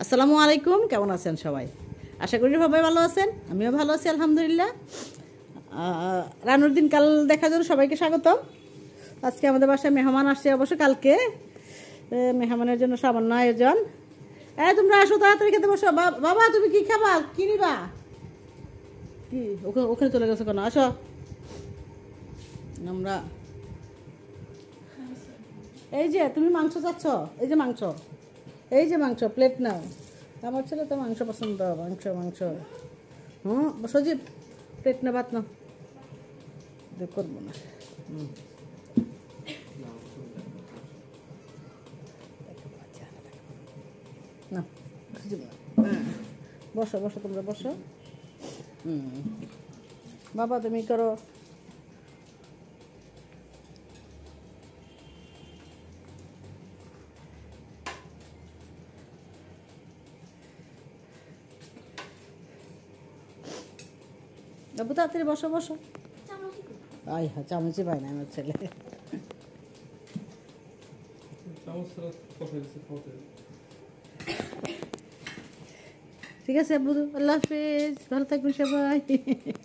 আসসালামু আলাইকুম, কেমন আছেন সবাই? আশা করি সবাই ভালো আছেন, আমিও ভালো আছি আলহামদুলিল্লাহ। রানুর দিন কাল দেখার জন্য সবাইকে স্বাগতম। আজকে আমাদের বাসায় মেহমান আসছে, অবশ্য কালকে মেহমানের জন্য সামান্য আয়োজন। তোমরা আসো, তাড়াতাড়ি খেতে বসো। বাবা তুমি কি খাবা, কি নিবা? কি ওখানে চলে গেছো কেন? আসো। আমরা এই যে তুমি মাংস চাচ্ছ, এই যে মাংস, এই যে মাংস, প্লেট নাও। আমার ছেলে তো মাংস পছন্দ, মাংস মাংস। সজীব প্লেট না, ভাত নাও। করবো না। না সজীব না। বসো বসো, তোমরা বসো। বাবা তুমি করো। বাবু তাড়াতাড়ি বসো বসো। আই হ্যাঁ, চামচই পাই না আমার ছেলে। ঠিক আছে আব্বু, আল্লাহ হাফিজ, ভালো থাকবেন সবাই।